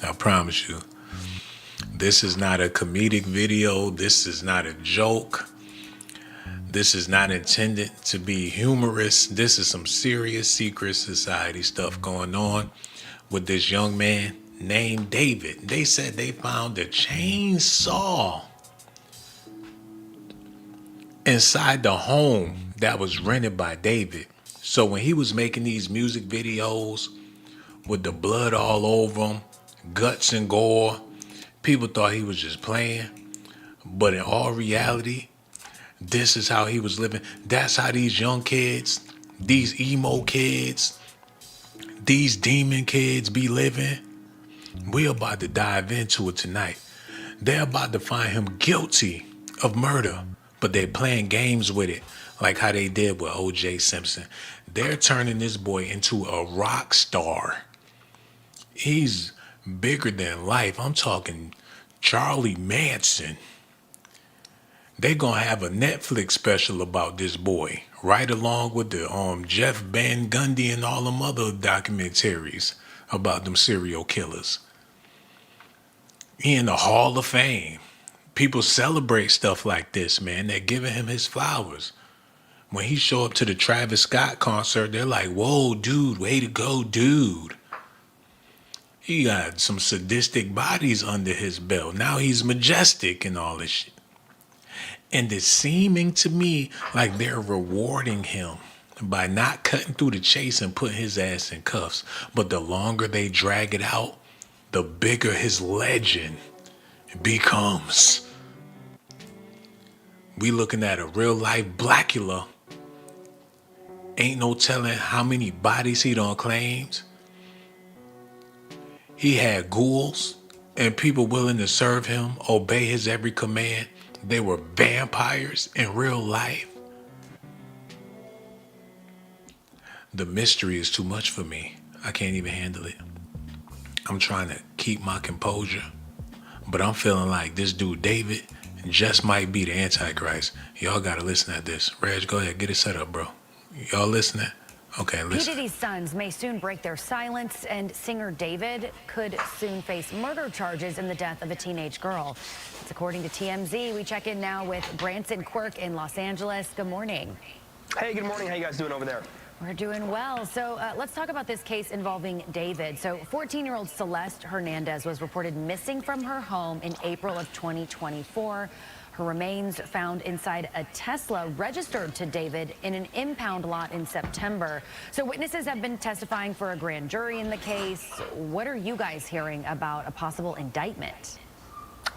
I promise you. This is not a comedic video. This is not a joke. This is not intended to be humorous. This is some serious secret society stuff going on with this young man named David. They said they found a chainsaw inside the home that was rented by David. So when he was making these music videos with the blood all over him, guts and gore, people thought he was just playing. But in all reality, this is how he was living. That's how these young kids, these emo kids, these demon kids be living. We're about to dive into it tonight. They're about to find him guilty of murder, but they're playing games with it, like how they did with O.J. Simpson. They're turning this boy into a rock star. He's bigger than life. I'm talking Charlie Manson. They gonna have a Netflix special about this boy, right along with the Jeff Van Gundy and all them other documentaries about them serial killers. He in the Hall of Fame. People celebrate stuff like this, man. They're giving him his flowers. When he show up to the Travis Scott concert, they're like, whoa, dude, way to go, dude. He got some sadistic bodies under his belt. Now he's majestic and all this shit. And it's seeming to me like they're rewarding him by not cutting through the chase and putting his ass in cuffs. But the longer they drag it out, the bigger his legend becomes. We looking at a real life Blackula. Ain't no telling how many bodies he done claimed. He had ghouls and people willing to serve him, obey his every command. They were vampires in real life. The mystery is too much for me. I can't even handle it. I'm trying to keep my composure, but I'm feeling like this dude David just might be the Antichrist. Y'all gotta listen at this. Reg, go ahead, get it set up, bro. Y'all listening? Okay, listen. P. Diddy's sons may soon break their silence, and singer David could soon face murder charges in the death of a teenage girl. It's according to TMZ. We check in now with Branson Quirk in Los Angeles. Good morning. Hey, good morning. How you guys doing over there? We're doing well. So let's talk about this case involving David. So 14-year-old Celeste Hernandez was reported missing from her home in April of 2024. Her remains found inside a Tesla registered to David in an impound lot in September. So witnesses have been testifying for a grand jury in the case. What are you guys hearing about a possible indictment?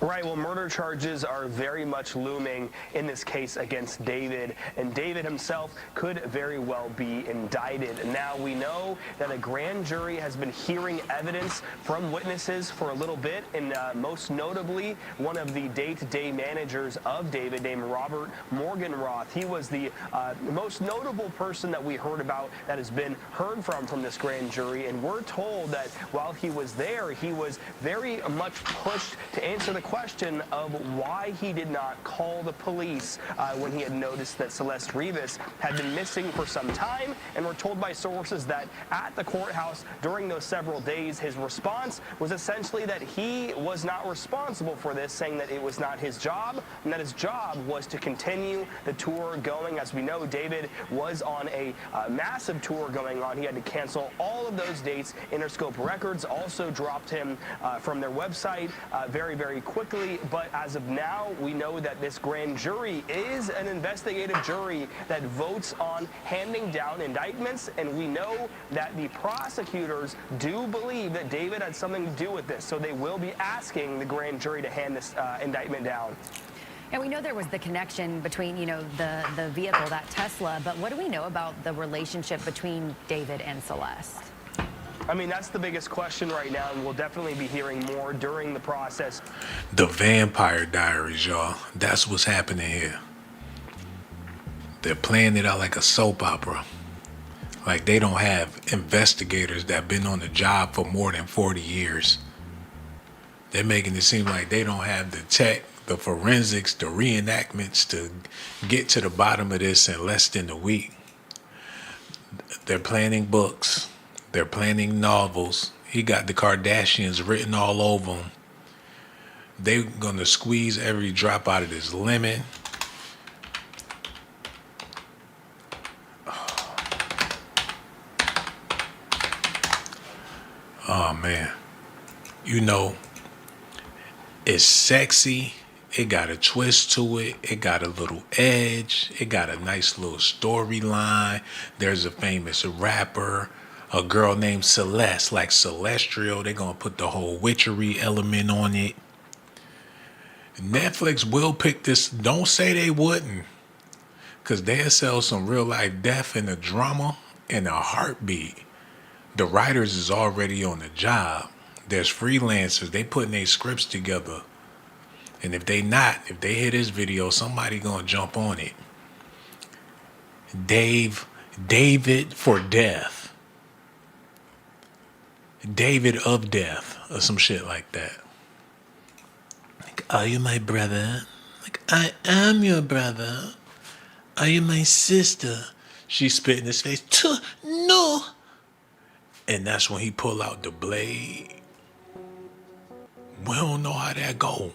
Right, well, murder charges are very much looming in this case against David, and David himself could very well be indicted. Now, we know that a grand jury has been hearing evidence from witnesses for a little bit, and most notably, one of the day-to-day managers of David named Robert Morgenroth. He was the most notable person that we heard about that has been heard from this grand jury, and we're told that while he was there, he was very much pushed to answer the question of why he did not call the police when he had noticed that Celeste Rivas had been missing for some time. And we're told by sources that at the courthouse during those several days, his response was essentially that he was not responsible for this, saying that it was not his job, and that his job was to continue the tour going. As we know, David was on a massive tour going on. He had to cancel all of those dates. Interscope Records also dropped him from their website very, very quickly, but as of now, we know that this grand jury is an investigative jury that votes on handing down indictments, and we know that the prosecutors do believe that David had something to do with this, so they will be asking the grand jury to hand this indictment down. And we know there was the connection between, the vehicle, that Tesla, but what do we know about the relationship between David and Celeste? I mean, that's the biggest question right now, and we'll definitely be hearing more during the process. The Vampire Diaries, y'all. That's what's happening here. They're playing it out like a soap opera. Like they don't have investigators that have been on the job for more than 40 years. They're making it seem like they don't have the tech, the forensics, the reenactments to get to the bottom of this in less than a week. They're planning books. They're planning novels. He got the Kardashians written all over him. They're gonna squeeze every drop out of this lemon. Oh man. You know, it's sexy. It got a twist to it. It got a little edge. It got a nice little storyline. There's a famous rapper, a girl named Celeste, like Celestial. They're going to put the whole witchery element on it. Netflix will pick this. Don't say they wouldn't, because they'll sell some real life death and a drama and a heartbeat. The writers is already on the job. There's freelancers. They putting their scripts together. And if they hit this video, somebody gonna jump on it. David for death. David of death, or some shit like that. Like, are you my brother? Like, I am your brother. Are you my sister? She spit in his face. No. And that's when he pull out the blade. We don't know how that go.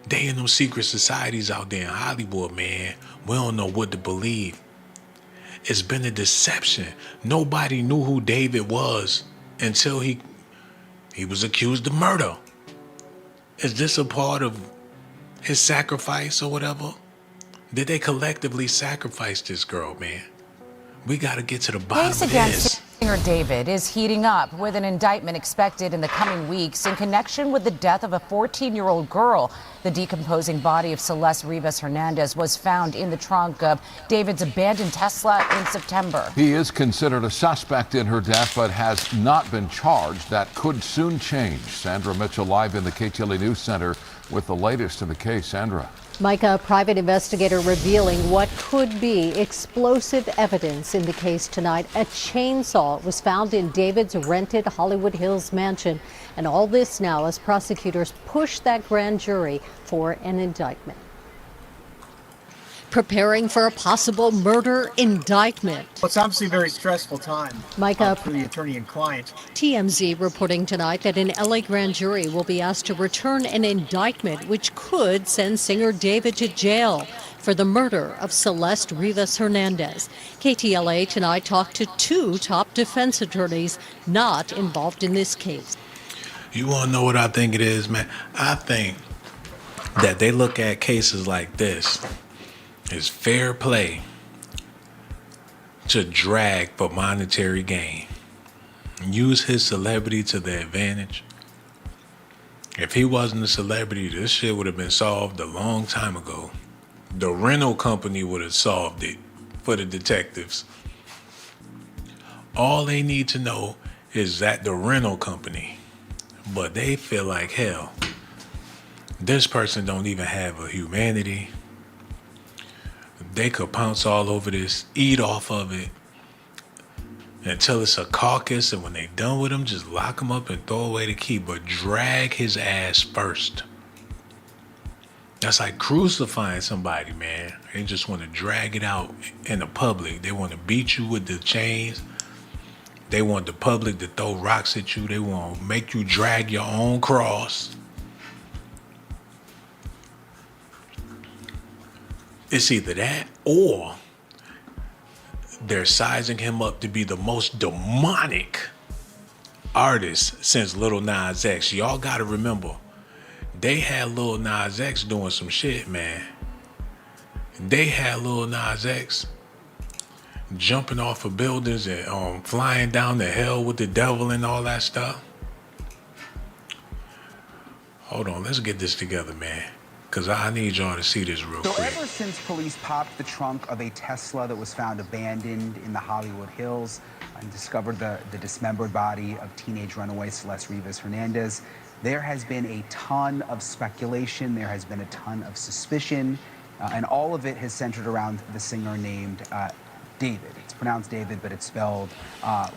They in them secret societies out there in Hollywood, man. We don't know what to believe. It's been a deception. Nobody knew who David was until he was accused of murder. Is this a part of his sacrifice or whatever? Did they collectively sacrifice this girl, man? We got to get to the bottom of this. Singer David is heating up with an indictment expected in the coming weeks in connection with the death of a 14-year-old girl. The decomposing body of Celeste Rivas Hernandez was found in the trunk of David's abandoned Tesla in September. He is considered a suspect in her death, but has not been charged. That could soon change. Sandra Mitchell live in the KTLA News Center with the latest in the case. Sandra. Micah, a private investigator revealing what could be explosive evidence in the case tonight. A chainsaw was found in David's rented Hollywood Hills mansion. And all this now as prosecutors push that grand jury for an indictment. Preparing for a possible murder indictment. Well, it's obviously a very stressful time Micah, for the attorney and client. TMZ reporting tonight that an LA grand jury will be asked to return an indictment which could send singer David to jail for the murder of Celeste Rivas Hernandez. KTLA tonight talked to two top defense attorneys not involved in this case. You want to know what I think it is, man? I think that they look at cases like this as fair play to drag for monetary gain. Use his celebrity to their advantage. If he wasn't a celebrity, this shit would have been solved a long time ago. The rental company would have solved it for the detectives. All they need to know is that the rental company, but they feel like hell. This person don't even have a humanity. They could pounce all over this, eat off of it until it's a carcass, and when they done with him, just lock him up and throw away the key, but drag his ass first. That's like crucifying somebody, man. They just want to drag it out in the public. They want to beat you with the chains. They want the public to throw rocks at you. They want to make you drag your own cross. It's either that or they're sizing him up to be the most demonic artist since Lil Nas X. Y'all got to remember, they had Lil Nas X doing some shit, man. They had Lil Nas X jumping off of buildings and flying down to hell with the devil and all that stuff. Hold on, let's get this together, man. Because I need y'all to see this real quick. So ever since police popped the trunk of a Tesla that was found abandoned in the Hollywood Hills and discovered the dismembered body of teenage runaway Celeste Rivas Hernandez, there has been a ton of speculation, there has been a ton of suspicion, and all of it has centered around the singer named David. It's pronounced David, but it's spelled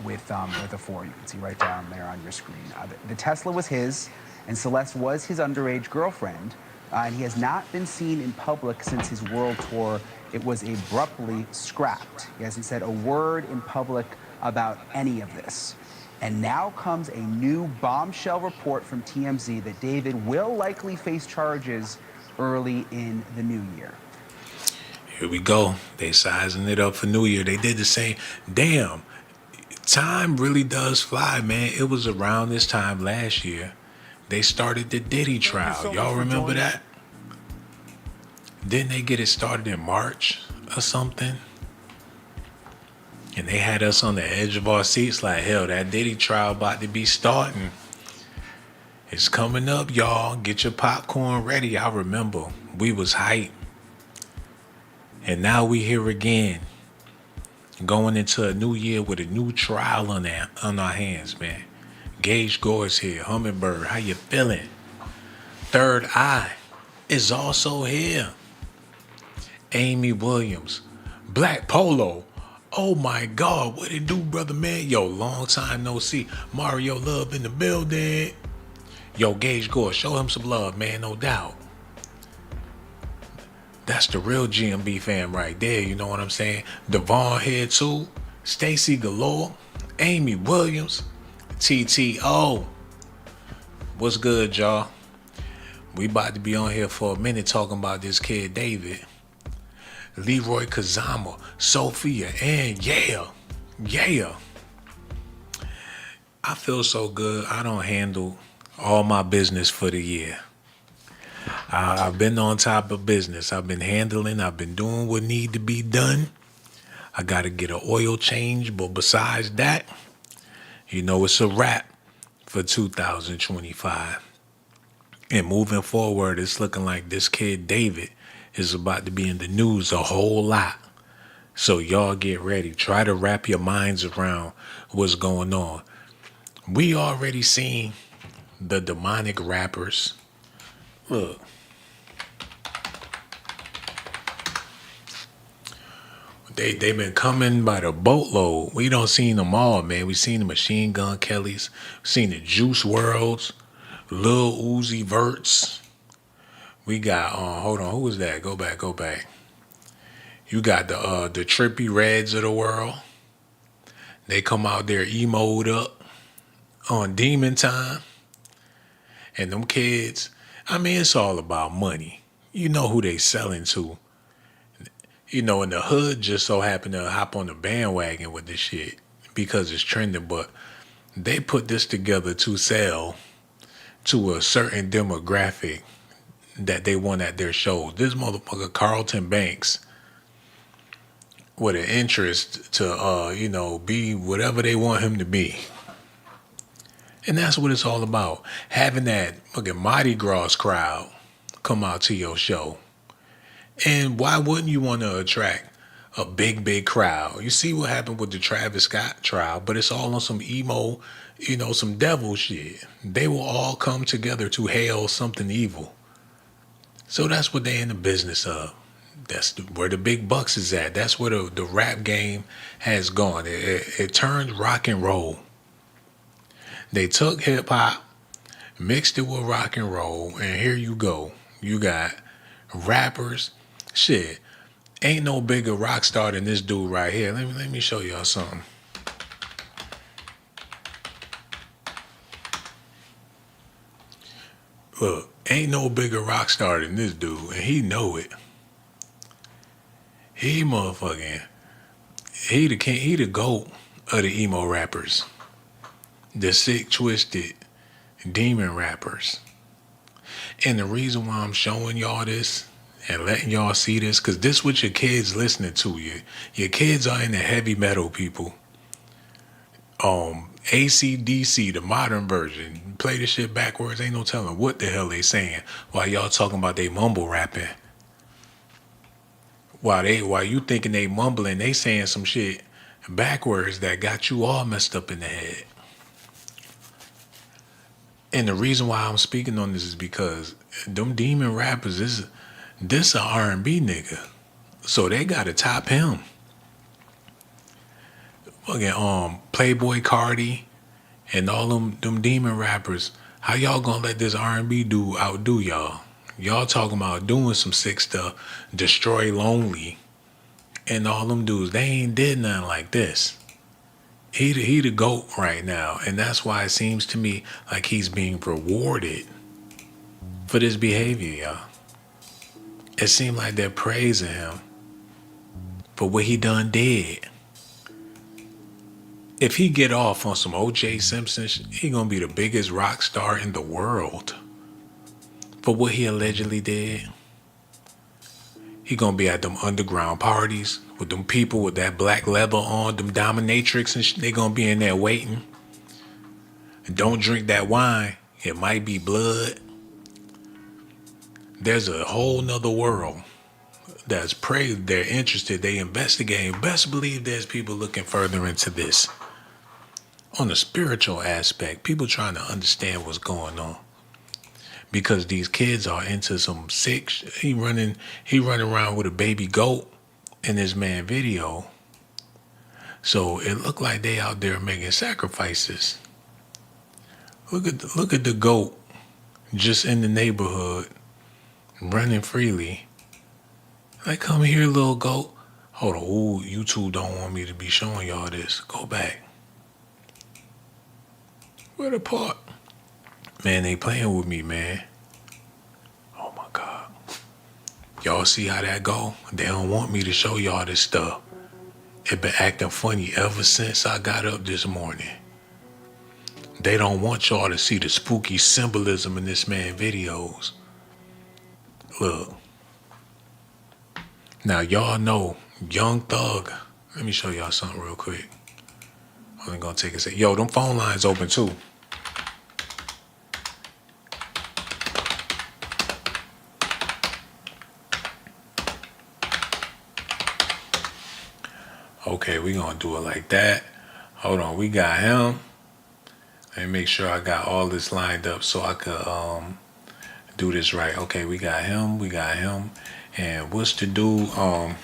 with a 4. You can see right down there on your screen. The Tesla was his, and Celeste was his underage girlfriend. And he has not been seen in public since his world tour. It was abruptly scrapped. He hasn't said a word in public about any of this. And now comes a new bombshell report from TMZ that David will likely face charges early in the new year. Here we go. They sizing it up for New Year. They did the same. Damn, time really does fly, man. It was around this time last year they started the Diddy trial. Y'all remember that? Didn't they get it started in March or something? And they had us on the edge of our seats like, hell, that Diddy trial about to be starting. It's coming up, y'all. Get your popcorn ready. I remember we was hyped. And now we here again, going into a new year with a new trial on our hands, man. Gage Gore's here. Hummingbird, how you feeling? Third Eye is also here. Amy Williams. Black Polo. Oh my God, what it do, brother, man? Yo, long time no see. Mario Love in the building. Yo, Gage Gore, show him some love, man, no doubt. That's the real GMB fam right there, you know what I'm saying? Devon here too. Stacy Galore. Amy Williams. TTO. What's good, y'all? We about to be on here for a minute talking about this kid, David. Leroy Kazama, Sophia, and yeah. I feel so good. I don't handle all my business for the year. I've been on top of business. I've been handling. I've been doing what need to be done. I got to get an oil change. But besides that, you know, it's a wrap for 2025. And moving forward, it's looking like this kid, David, is about to be in the news a whole lot. So y'all get ready. Try to wrap your minds around what's going on. We already seen the demonic rappers. Look. They've been coming by the boatload. We don't seen them all, man. We seen the Machine Gun Kellys, seen the Juice Worlds, Lil Uzi Verts. We got hold on, who was that? Go back. You got the Trippy Reds of the world. They come out there emoed up on Demon Time. And them kids, I mean, it's all about money. You know who they selling to. You know, in the hood just so happen to hop on the bandwagon with this shit because it's trending, but they put this together to sell to a certain demographic that they want at their shows. This motherfucker Carlton Banks with an interest to be whatever they want him to be. And that's what it's all about. Having that fucking Mardi Gras crowd come out to your show. And why wouldn't you want to attract a big crowd? You see what happened with the Travis Scott trial, but it's all on some emo, some devil shit. They will all come together to hail something evil. So that's what they in the business of. That's where the big bucks is at. That's where the rap game has gone. It turned rock and roll. They took hip hop, mixed it with rock and roll, and here you go. You got rappers. Shit, ain't no bigger rock star than this dude right here. Let me show y'all something. Look, ain't no bigger rock star than this dude, and he know it. He motherfucking, he the king, he the GOAT of the emo rappers. The sick, twisted, demon rappers. And the reason why I'm showing y'all this and letting y'all see this, because this what your kids listening to. Your kids are in the heavy metal, people. AC/DC, the modern version. Play the shit backwards, ain't no telling what the hell they saying while y'all talking about they mumble rapping. While you thinking they mumbling, they saying some shit backwards that got you all messed up in the head. And the reason why I'm speaking on this is because them demon rappers, this a R&B nigga. So they gotta top him. Fucking Playboy Cardi and all them demon rappers. How y'all gonna let this R&B dude outdo y'all? Y'all talking about doing some sick stuff, Destroy Lonely, and all them dudes. They ain't did nothing like this He the GOAT right now. And that's why it seems to me like he's being rewarded for this behavior, y'all. It seemed like they're praising him for what he done did. If he get off on some O.J. Simpson, he gonna be the biggest rock star in the world for what he allegedly did. He gonna be at them underground parties with them people with that black leather on, them dominatrix and they gonna be in there waiting. And don't drink that wine. It might be blood. There's a whole nother world that's prayed, they're interested, they investigate. Best believe there's people looking further into this. On the spiritual aspect, people trying to understand what's going on. Because these kids are into some sick he running around with a baby goat in this man video. So it looked like they out there making sacrifices. Look at the goat just in the neighborhood running freely. Like, come here, little goat. Hold on, ooh, YouTube don't want me to be showing y'all this. Go back. Where the part? Man, they playing with me, man. Oh my God. Y'all see how that go? They don't want me to show y'all this stuff. It been acting funny ever since I got up this morning. They don't want y'all to see the spooky symbolism in this man videos. Look. Now y'all know Young Thug. Let me show y'all something real quick. I'm gonna take a second. Yo, them phone lines open too. Okay, we gonna do it like that. Hold on, we got him. Let me make sure I got all this lined up so I could do this right. Okay, we got him. And what's to do? Hold on.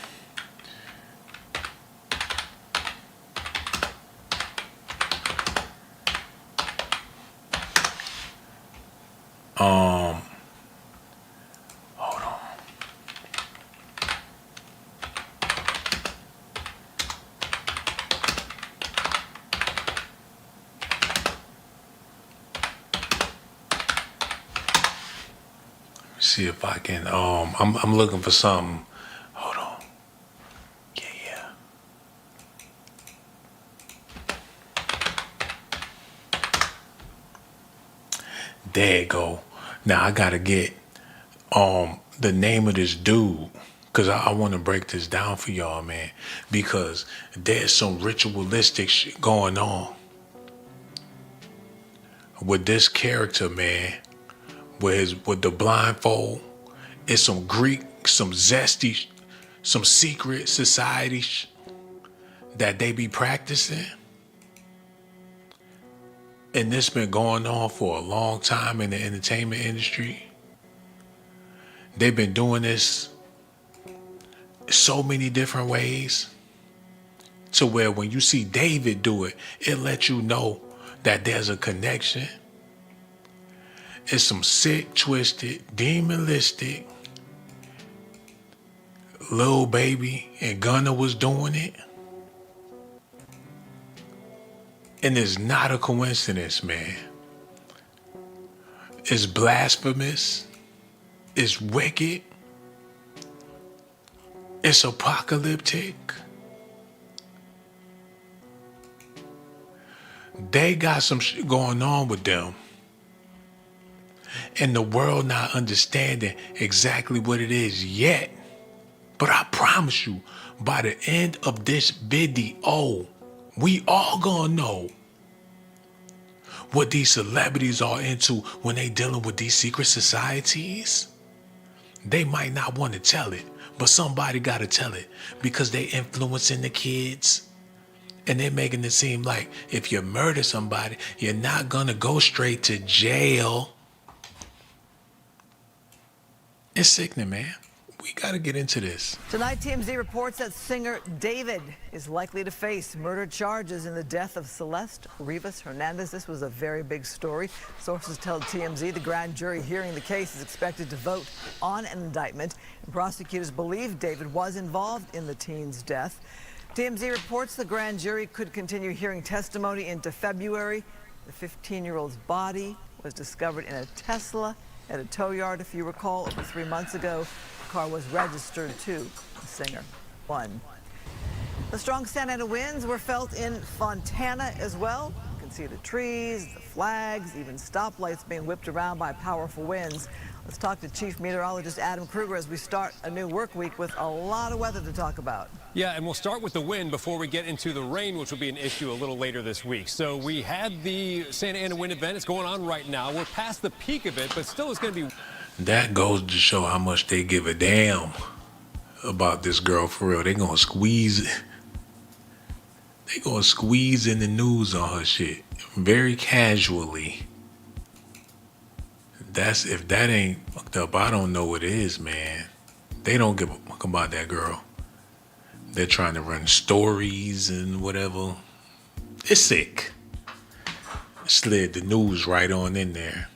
See if I can. I'm looking for something. Hold on. Yeah. There you go. Now I gotta get the name of this dude, because I want to break this down for y'all, man, because there's some ritualistic shit going on with this character, man. With the blindfold, it's some Greek, some zesty, some secret society that they be practicing. And this been going on for a long time in the entertainment industry. They've been doing this so many different ways to where when you see David do it, it lets you know that there's a connection. It's some sick, twisted, demonistic Lil Baby and Gunna was doing it. And it's not a coincidence, man. It's blasphemous. It's wicked. It's apocalyptic. They got some shit going on with them. And the world not understanding exactly what it is yet. But I promise you, by the end of this video, we all gonna know what these celebrities are into when they dealing with these secret societies. They might not want to tell it, but somebody gotta tell it because they influencing the kids. And they're making it seem like if you murder somebody, you're not gonna go straight to jail. It's sickening, man. We gotta get into this. Tonight, TMZ reports that singer David is likely to face murder charges in the death of Celeste Rivas Hernandez. This was a very big story. Sources tell TMZ the grand jury hearing the case is expected to vote on an indictment. And prosecutors believe David was involved in the teen's death. TMZ reports the grand jury could continue hearing testimony into February. The 15-year-old's body was discovered in a Tesla at a tow yard, if you recall, over 3 months ago. The car was registered to the singer. The strong Santa Ana winds were felt in Fontana as well. You can see the trees, the flags, even stoplights being whipped around by powerful winds. Let's talk to Chief Meteorologist Adam Kruger as we start a new work week with a lot of weather to talk about. Yeah, and we'll start with the wind before we get into the rain, which will be an issue a little later this week. So we had the Santa Ana wind event. It's going on right now. We're past the peak of it, but still it's going to be... That goes to show how much they give a damn about this girl, for real. They gonna squeeze in the news on her shit very casually. If that ain't fucked up, I don't know what it is, man. They don't give a fuck about that girl. They're trying to run stories and whatever. It's sick. Slid the news right on in there.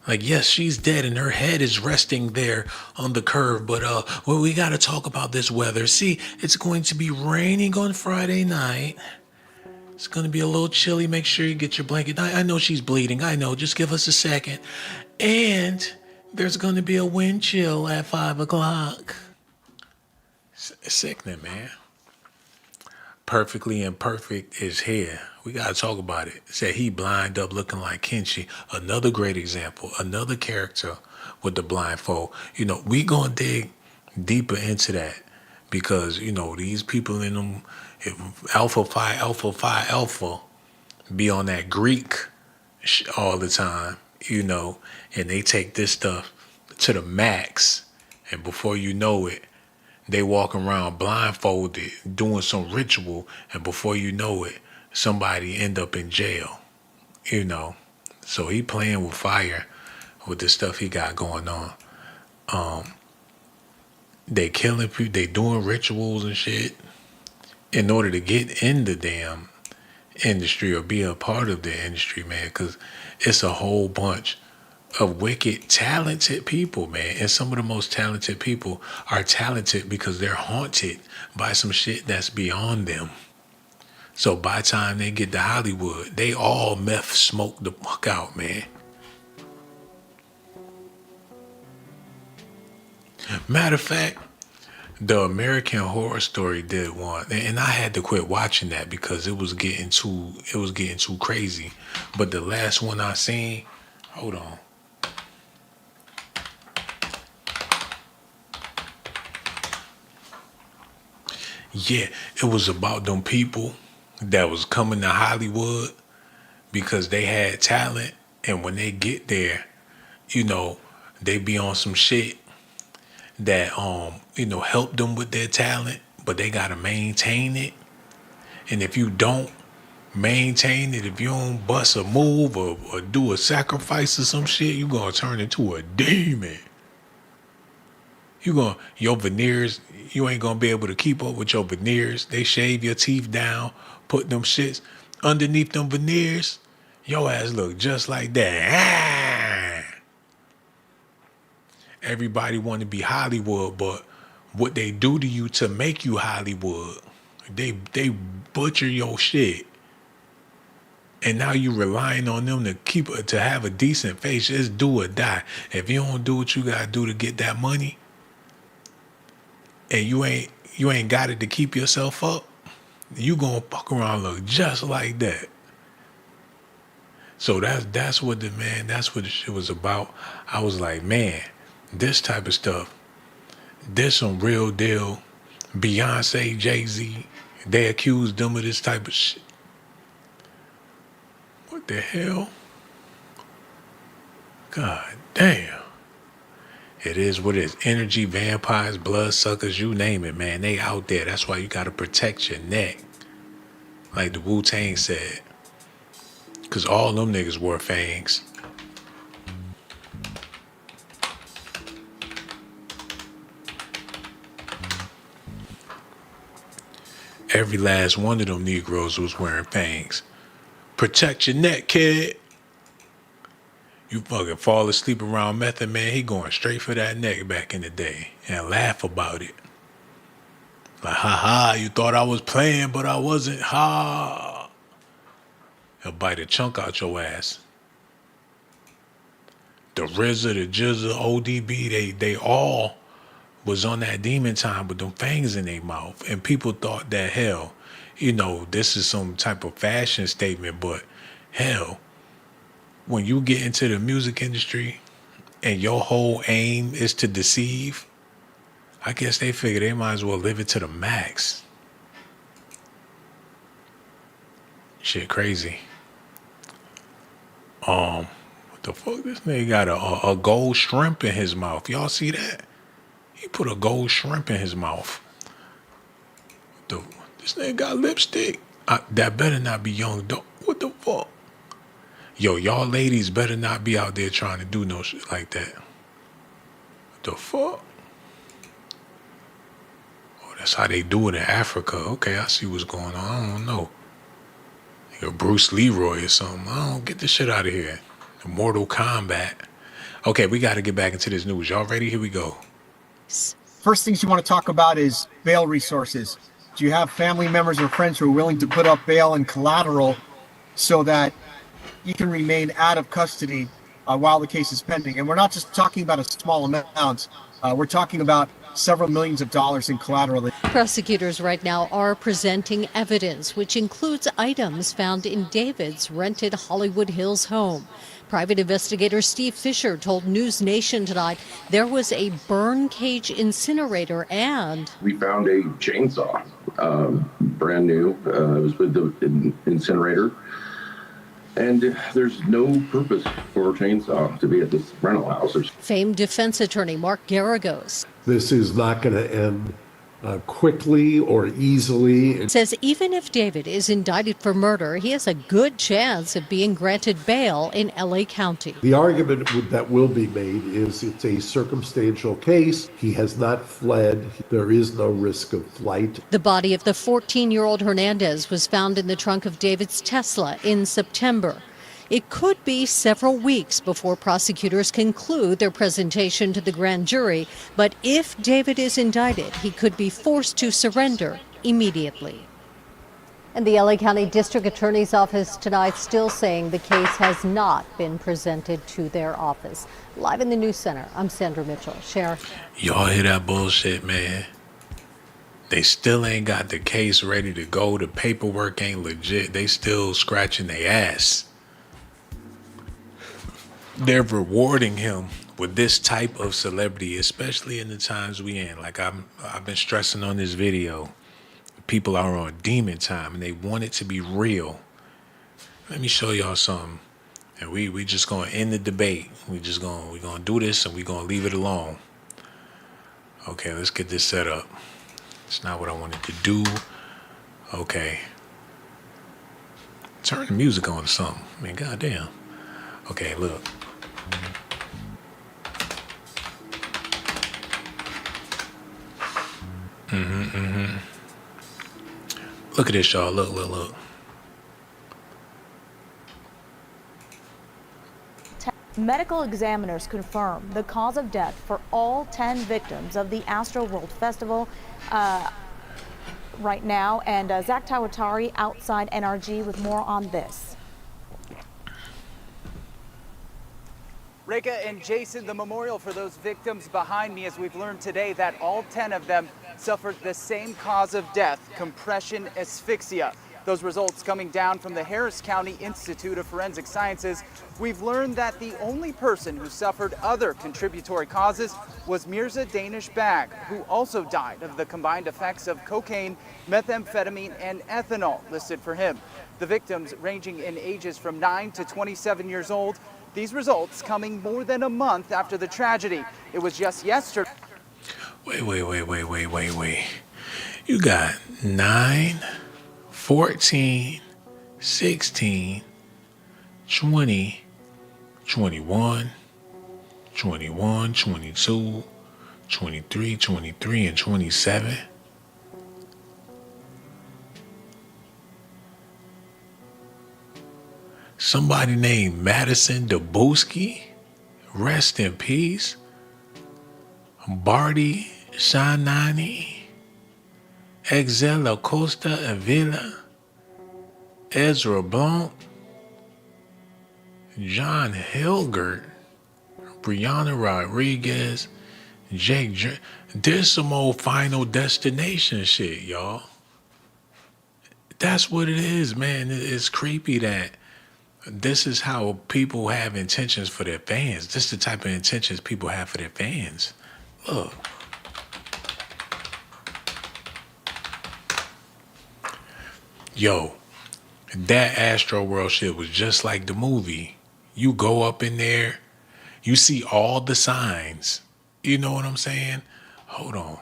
Like, yes, she's dead and her head is resting there on the curve, but well, we gotta talk about this weather. See, it's going to be raining on Friday night. It's going to be a little chilly. Make sure you get your blanket. I know she's bleeding. I know. Just give us a second. And there's going to be a wind chill at 5 o'clock. Sickening, man. Perfectly Imperfect is here. We got to talk about it. Said he blind up looking like Kenshi. Another great example. Another character with the blindfold. You know, we going to dig deeper into that because, you know, these people in them, Alpha Phi be on that Greek all the time, you know, and they take this stuff to the max, and before you know it, they walk around blindfolded doing some ritual, and before you know it, somebody end up in jail, you know. So he playing with fire with the stuff he got going on. They killing people, they doing rituals and shit in order to get in the damn industry or be a part of the industry, man, because it's a whole bunch of wicked, talented people, man. And some of the most talented people are talented because they're haunted by some shit that's beyond them. So by the time they get to Hollywood, they all meth smoke the fuck out, man. Matter of fact, the American Horror Story did one, and I had to quit watching that because it was getting too crazy. But the last one I seen, hold on. Yeah, it was about them people that was coming to Hollywood because they had talent, and when they get there, you know, they be on some shit that you know, help them with their talent, but they gotta maintain it. And if you don't maintain it, if you don't bust a move or do a sacrifice or some shit, you gonna turn into a demon. Your veneers, you ain't gonna be able to keep up with your veneers. They shave your teeth down, put them shits underneath them veneers. Your ass look just like that. Everybody want to be Hollywood, but what they do to you to make you Hollywood, they butcher your shit. And now you relying on them to have a decent face. Just do or die. If you don't do what you gotta do to get that money, and you ain't got it to keep yourself up, you gonna fuck around and look just like that. So that's what the shit was about. I was like, man, this type of stuff, this some real deal. Beyonce, Jay-Z, they accused them of this type of shit. What the hell? God damn. It is what it is. Energy, vampires, bloodsuckers, you name it, man. They out there. That's why you gotta protect your neck. Like the Wu-Tang said. Cause all them niggas wore fangs. Every last one of them Negroes was wearing fangs. Protect your neck, kid. You fucking fall asleep around Method Man, he going straight for that neck back in the day and laugh about it. Like, ha ha, you thought I was playing, but I wasn't. Ha. He'll bite a chunk out your ass. The RZA, the Jizza, ODB, they all was on that demon time with them fangs in their mouth. And people thought that, hell, you know, this is some type of fashion statement, but hell, when you get into the music industry and your whole aim is to deceive, I guess they figure they might as well live it to the max. Shit crazy. What the fuck? This nigga got a gold shrimp in his mouth. Y'all see that? He put a gold shrimp in his mouth. This nigga got lipstick. That better not be Young Dope. What the fuck? Yo, y'all ladies better not be out there trying to do no shit like that. What the fuck? Oh, that's how they do it in Africa. Okay, I see what's going on. I don't know. Nigga Bruce Leroy or something. I don't get this shit out of here. Mortal Kombat. Okay, we got to get back into this news. Y'all ready? Here we go. First things you want to talk about is bail resources. Do you have family members or friends who are willing to put up bail and collateral so that you can remain out of custody while the case is pending? And we're not just talking about a small amount. We're talking about several millions of dollars in collateral. Prosecutors right now are presenting evidence, which includes items found in David's rented Hollywood Hills home. Private investigator Steve Fisher told News Nation tonight there was a burn cage incinerator and we found a chainsaw, brand new. It was with the incinerator. And there's no purpose for a chainsaw to be at this rental house. Famed defense attorney Mark Garagos. This is not going to end quickly or easily. Says even if David is indicted for murder, he has a good chance of being granted bail in LA County. The argument that will be made is it's a circumstantial case. He has not fled. There is no risk of flight. The body of the 14-year-old Hernandez was found in the trunk of David's Tesla in September. It could be several weeks before prosecutors conclude their presentation to the grand jury, but if David is indicted, he could be forced to surrender immediately. And the LA County District Attorney's Office tonight still saying the case has not been presented to their office. Live in the News Center, I'm Sandra Mitchell. Sheriff. Y'all hear that bullshit, man? They still ain't got the case ready to go. The paperwork ain't legit. They still scratching their ass. They're rewarding him with this type of celebrity, especially in the times we in. Like I've been stressing on this video. People are on demon time and they want it to be real. Let me show y'all something. And we just gonna end the debate. We're gonna do this and we're gonna leave it alone. Okay, let's get this set up. It's not what I wanted to do. Okay. Turn the music on or something. I mean, goddamn. Okay, look. Look at this, y'all. Look. Medical examiners confirm the cause of death for all 10 victims of the Astroworld Festival right now. And Zach Tawatari outside NRG with more on this. Reka and Jason, the memorial for those victims behind me, as we've learned today that all 10 of them suffered the same cause of death, compression asphyxia. Those results coming down from the Harris County Institute of Forensic Sciences. We've learned that the only person who suffered other contributory causes was Mirza Danish Bag, who also died of the combined effects of cocaine, methamphetamine, and ethanol listed for him. The victims ranging in ages from 9 to 27 years old. These results coming more than a month after the tragedy. It was just yesterday. Wait. You got 9, 14, 16, 20, 21, 21, 22, 23, and 27. Somebody named Madison Dabuski, rest in peace. Barty Shanani Exela Costa Avila, Ezra Blount, John Hilgert, Brianna Rodriguez, there's some old Final Destination shit, y'all. That's what it is, man. It's creepy that this is how people have intentions for their fans. This is the type of intentions people have for their fans. Look. Yo, that Astro World shit was just like the movie. You go up in there, you see all the signs. You know what I'm saying? Hold on.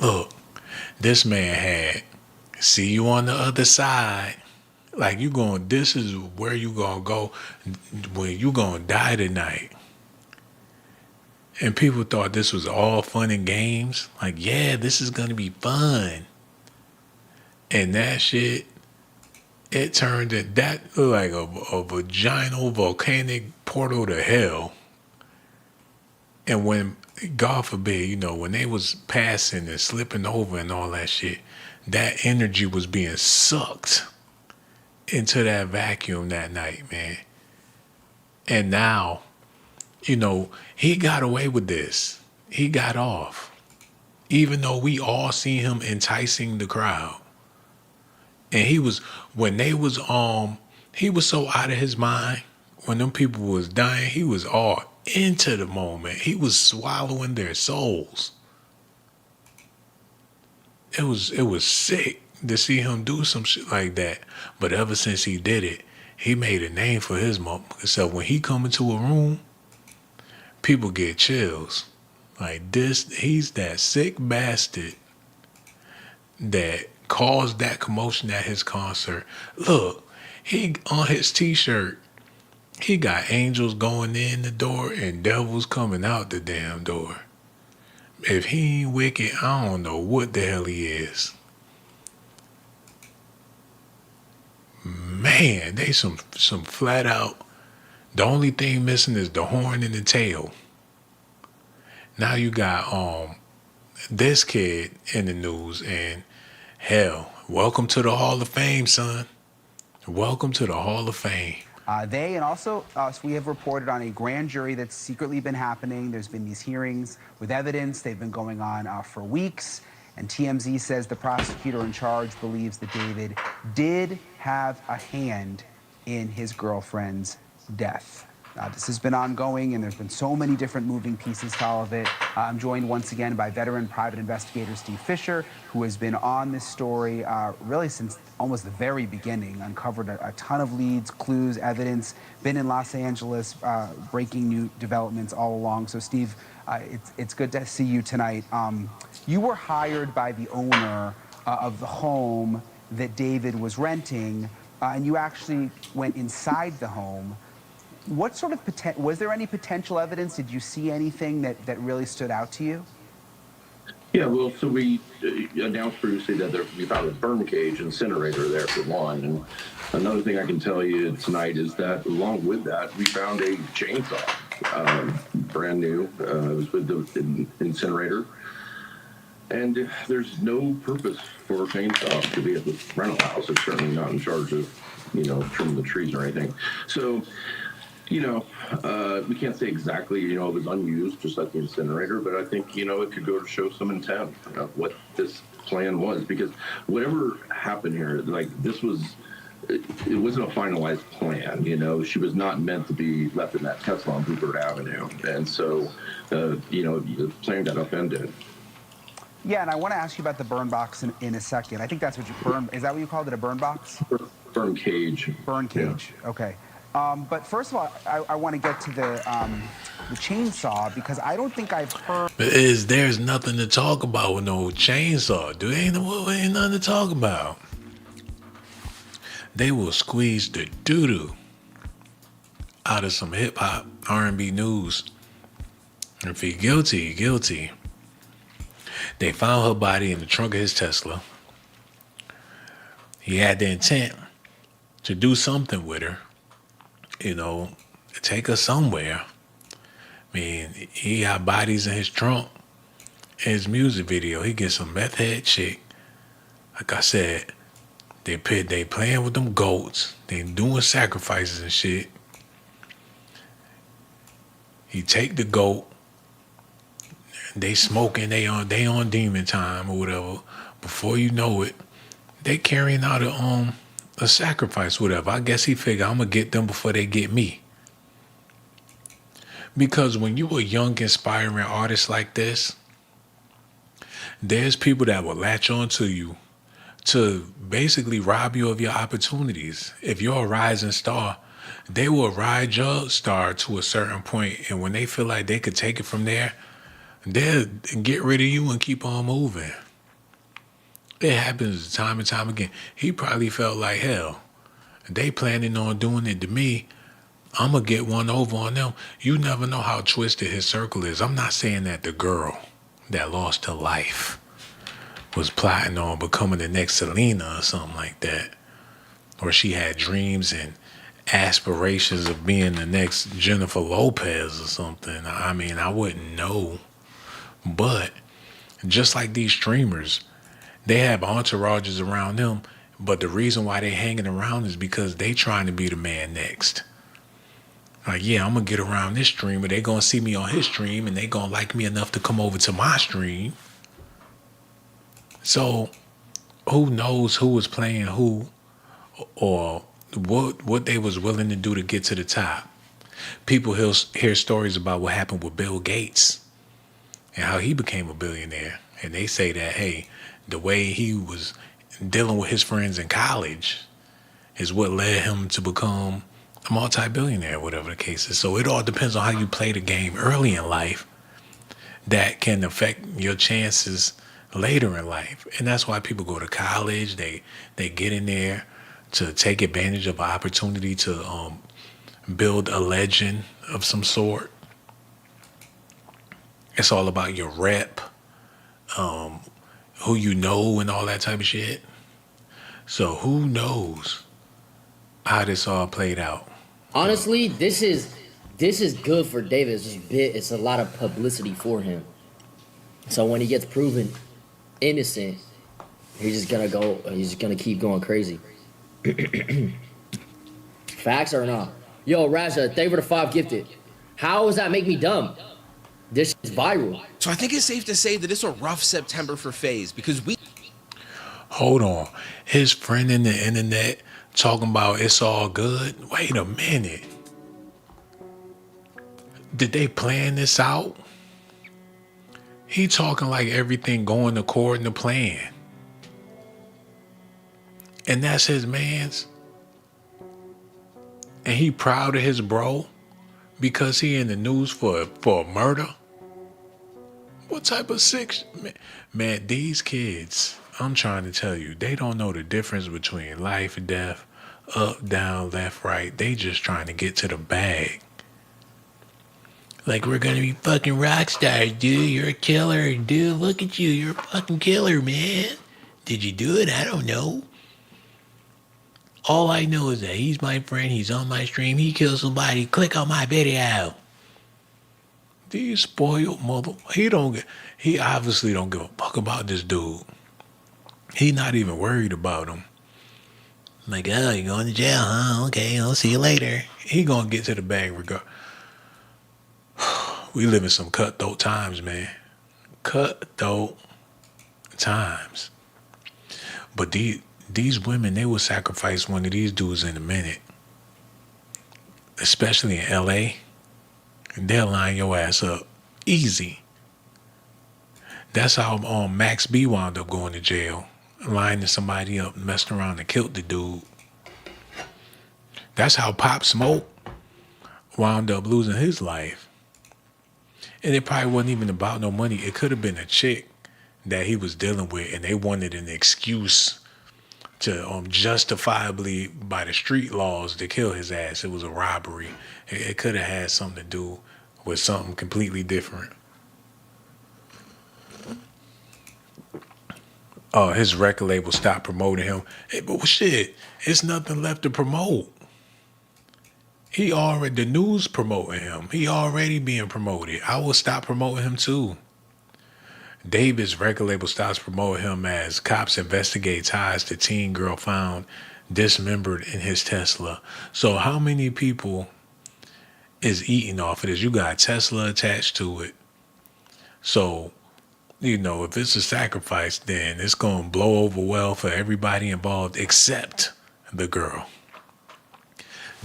Look, this man had, see you on the other side. Like this is where you gonna go when you gonna die tonight. And people thought this was all fun and games. Like, yeah, this is gonna be fun. And that shit, it turned to that looked like a vaginal volcanic portal to hell. And when, God forbid, when they was passing and slipping over and all that shit, that energy was being sucked into that vacuum that night, man. And now, he got away with this. He got off. Even though we all seen him enticing the crowd. And he was so out of his mind. When them people was dying, he was all into the moment. He was swallowing their souls. It was sick to see him do some shit like that. But ever since he did it, he made a name for his mom. So when he come into a room, people get chills. Like this, he's that sick bastard that caused that commotion at his concert. Look, he on his t-shirt, he got angels going in the door and devils coming out the damn door. If he ain't wicked, I don't know what the hell he is. Man, they some flat out. The only thing missing is the horn and the tail. Now you got this kid in the news, and hell, welcome to the Hall of Fame, son. Welcome to the Hall of Fame. They and also us, we have reported on a grand jury that's secretly been happening. There's been these hearings with evidence. They've been going on for weeks. And TMZ says the prosecutor in charge believes that David did have a hand in his girlfriend's death. This has been ongoing, and there's been so many different moving pieces to all of it. I'm joined once again by veteran private investigator Steve Fisher, who has been on this story really since almost the very beginning, uncovered a ton of leads, clues, evidence, been in Los Angeles, breaking new developments all along. So, Steve, it's good to see you tonight. You were hired by the owner of the home that David was renting, and you actually went inside the home. What sort of was there any potential evidence? Did you see anything that really stood out to you? Yeah, well, so we announced previously that we found a burn cage incinerator there for one. And another thing I can tell you tonight is that along with that, we found a chainsaw, brand new. It was with the incinerator. And there's no purpose for a chainsaw to be at the rental house. It's certainly not in charge of, trimming the trees or anything. So, we can't say exactly, it was unused, just like the incinerator, but I think, it could go to show some intent of what this plan was, because whatever happened here, like this it wasn't a finalized plan, she was not meant to be left in that Tesla on Bluebird Avenue. And so, the plan got upended. Yeah, and I want to ask you about the burn box in a second. I think that's what is that what you called it, a burn box? Burn cage. Burn cage, yeah. Okay. But first of all, I want to get to the chainsaw, because I don't think I've heard. There's nothing to talk about with no chainsaw, dude. Ain't nothing to talk about. They will squeeze the doo-doo out of some hip-hop, R&B news. And if he's guilty, guilty. They found her body in the trunk of his Tesla. He had the intent to do something with her. you know, take her somewhere. I mean, he got bodies in his trunk. In his music video, he gets some meth head chick. Like I said, they playing with them goats. They doing sacrifices and shit. He take the goat. They smoking. They on demon time or whatever. Before you know it, they carrying out a sacrifice, whatever. I guess he figured I'm gonna get them before they get me. Because when you a young, inspiring artist like this, there's people that will latch on to you to basically rob you of your opportunities. If you're a rising star, they will ride your star to a certain point, and when they feel like they could take it from there, they'll get rid of you and keep on moving. It happens time and time again. He probably felt like, hell, they planning on doing it to me. I'm going to get one over on them. You never know how twisted his circle is. I'm not saying that the girl that lost her life was plotting on becoming the next Selena or something like that. Or she had dreams and aspirations of being the next Jennifer Lopez or something. I mean, I wouldn't know. But just like these streamers, they have entourages around them, but the reason why they hanging around is because they trying to be the man next. Like, yeah, I'm going to get around this streamer. They going to see me on his stream, and they going to like me enough to come over to my stream. So who knows who was playing who or what they was willing to do to get to the top. People hear stories about what happened with Bill Gates and how he became a billionaire. And they say that, hey, the way he was dealing with his friends in college is what led him to become a multi-billionaire, whatever the case is. So it all depends on how you play the game early in life that can affect your chances later in life. And that's why people go to college. They get in there to take advantage of an opportunity to build a legend of some sort. It's all about your rep, who you know and all that type of shit. So who knows how this all played out? Honestly, this is good for David. It's a lot of publicity for him. So when he gets proven innocent, he's just gonna keep going crazy. Facts or not? Yo, Raja, thank you for the 5 gifted. How does that make me dumb? This is viral. So I think it's safe to say that it's a rough September for FaZe because Hold on. His friend in the internet talking about it's all good. Wait a minute. Did they plan this out? He talking like everything going according to plan. And that's his man's. And he proud of his bro because he in the news for a murder. What type of sick man, these kids, I'm trying to tell you, they don't know the difference between life and death, up, down, left, right. They just trying to get to the bag. Like, we're gonna be fucking rock stars, dude. You're a killer, dude. Look at you. You're a fucking killer, man. Did you do it? I don't know. All I know is that he's my friend. He's on my stream. He killed somebody. Click on my video. These spoiled mother. He obviously don't give a fuck about this dude. He not even worried about him. Like, oh, you going to jail, huh? Okay, I'll see you later. He gonna get to the bag regardless. We live in some cutthroat times, man. Cutthroat times. But these women, they will sacrifice one of these dudes in a minute. Especially in L.A. They'll line your ass up. Easy. That's how Max B wound up going to jail. Lining somebody up, messing around and killed the dude. That's how Pop Smoke wound up losing his life. And it probably wasn't even about no money. It could have been a chick that he was dealing with, and they wanted an excuse to justifiably, by the street laws, to kill his ass. It was a robbery. It could have had something to do with something completely different. His record label stopped promoting him. Hey, but shit, it's nothing left to promote. He already, the news promoting him. He already being promoted. I will stop promoting him too. David's record label stops promoting him as cops investigate ties to teen girl found dismembered in his Tesla. So how many people is eating off of this? You got Tesla attached to it. So, you know, if it's a sacrifice, then it's going to blow over well for everybody involved except the girl.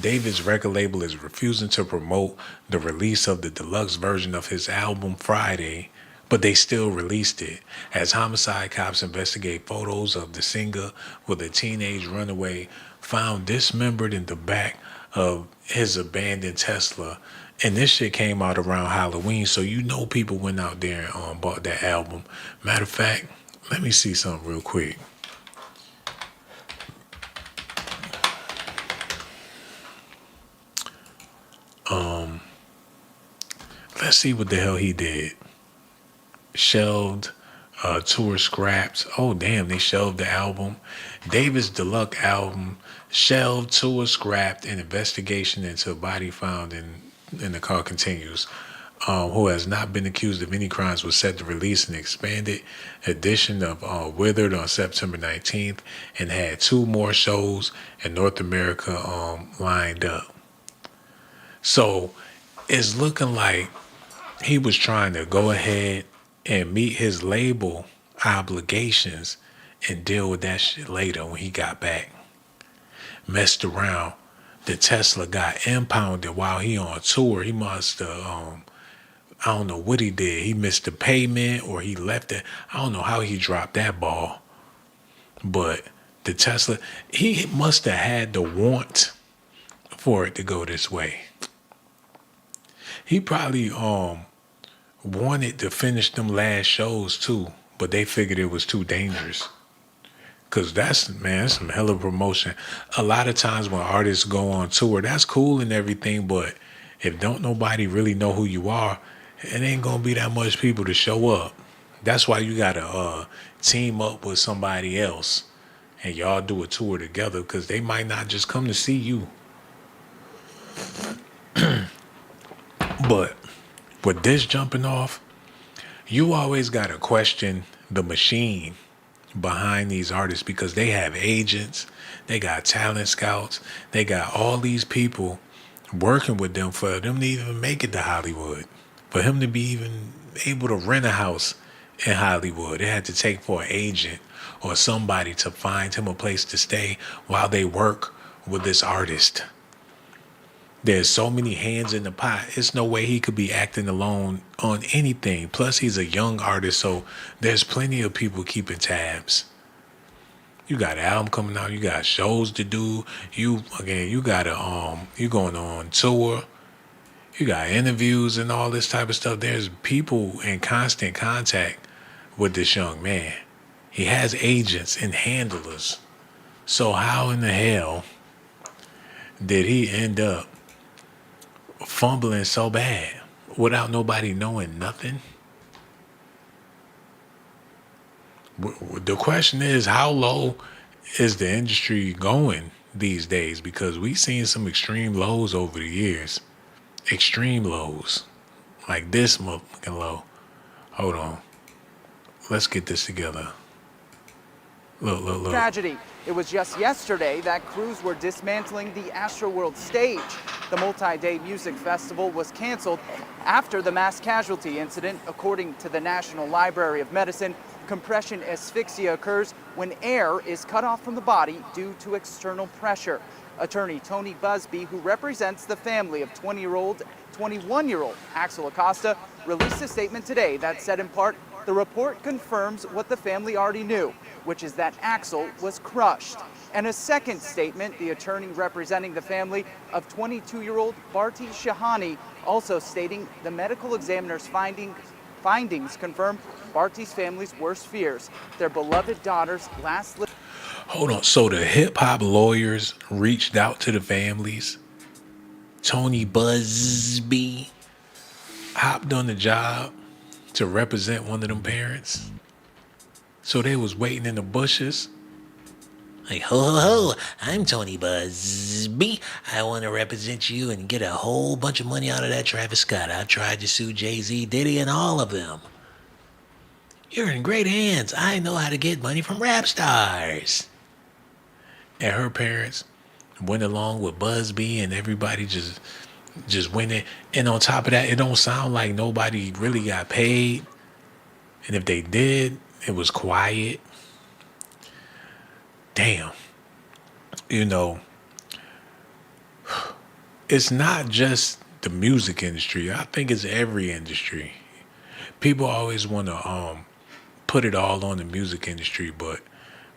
David's record label is refusing to promote the release of the deluxe version of his album Friday, but they still released it as homicide cops investigate photos of the singer with a teenage runaway found dismembered in the back of his abandoned Tesla. And this shit came out around Halloween, so you know people went out there and bought that album. Matter of fact, let me see something real quick. Let's see what the hell he did. Shelved, tour scraps. Oh damn, they shelved the album. David's deluxe album shelved, tour scrapped, and investigation into a body found in the car continues. Who has not been accused of any crimes was set to release an expanded edition of Withered on September 19th and had 2 more shows in North America lined up. So it's looking like he was trying to go ahead and meet his label obligations and deal with that shit later when he got back. Messed around. The Tesla got impounded while he on tour. He must have, I don't know what he did. He missed the payment or he left it. I don't know how he dropped that ball. But the Tesla, he must have had the want for it to go this way. He probably wanted to finish them last shows too, but they figured it was too dangerous. Cause that's some hell of a promotion. A lot of times when artists go on tour, that's cool and everything, but if don't nobody really know who you are, it ain't gonna be that much people to show up. That's why you gotta team up with somebody else and y'all do a tour together, cause they might not just come to see you. But with this jumping off, you always got to question the machine behind these artists because they have agents, they got talent scouts, they got all these people working with them for them to even make it to Hollywood, for him to be even able to rent a house in Hollywood. They had to take for an agent or somebody to find him a place to stay while they work with this artist. There's so many hands in the pot. It's no way he could be acting alone on anything. Plus, he's a young artist, so there's plenty of people keeping tabs. You got an album coming out. You got shows to do. You got you going on tour. You got interviews and all this type of stuff. There's people in constant contact with this young man. He has agents and handlers. So how in the hell did he end up fumbling so bad without nobody knowing nothing? The question is, how low is the industry going these days? Because we've seen some extreme lows over the years. Extreme lows. Like this motherfucking low. Hold on. Let's get this together. Look. Tragedy. It was just yesterday that crews were dismantling the Astroworld stage. The multi-day music festival was canceled after the mass casualty incident. According to the National Library of Medicine, compression asphyxia occurs when air is cut off from the body due to external pressure. Attorney Tony Busby, who represents the family of 21-year-old Axel Acosta, released a statement today that said in part, the report confirms what the family already knew, which is that Axel was crushed. And a second statement, the attorney representing the family of 22-year-old Barty Shahani, also stating the medical examiner's findings confirm Barty's family's worst fears. Their beloved daughter's last... Hold on. So the hip-hop lawyers reached out to the families. Tony Busby hopped on the job to represent one of them parents. So they was waiting in the bushes Like, ho, ho, ho, I'm Tony Busby. I want to represent you and get a whole bunch of money out of that Travis Scott. I've tried to sue Jay-Z, Diddy, and all of them. You're in great hands. I know how to get money from rap stars. And her parents went along with Busby, and everybody just went in. And on top of that, it don't sound like nobody really got paid. And if they did, it was quiet. Damn. You know, it's not just the music industry. I think it's every industry. People always want to put it all on the music industry, but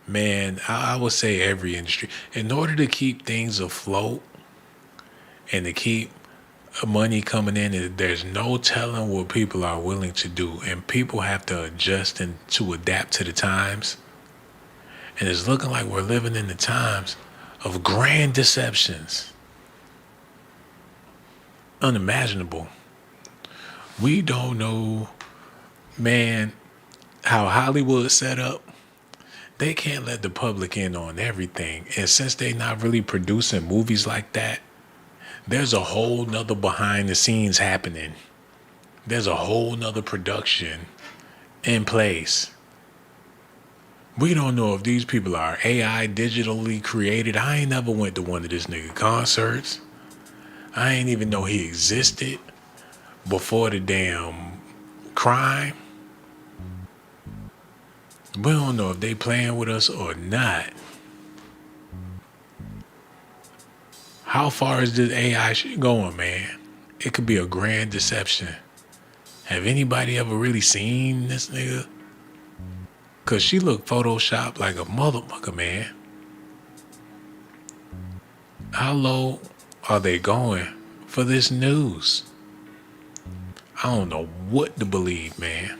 man, I would say every industry. In order to keep things afloat and to keep money coming in, there's no telling what people are willing to do, and people have to adjust and to adapt to the times. And it's looking like we're living in the times of grand deceptions. Unimaginable. We don't know, man, how Hollywood's set up. They can't let the public in on everything. And since they're not really producing movies like that, there's a whole nother behind the scenes happening. There's a whole nother production in place. We don't know if these people are AI digitally created. I ain't never went to one of this nigga concerts. I ain't even know he existed before the damn crime. We don't know if they playing with us or not. How far is this AI shit going, man? It could be a grand deception. Have anybody ever really seen this nigga? Cause she looked photoshopped like a motherfucker, man. How low are they going for this news? I don't know what to believe, man.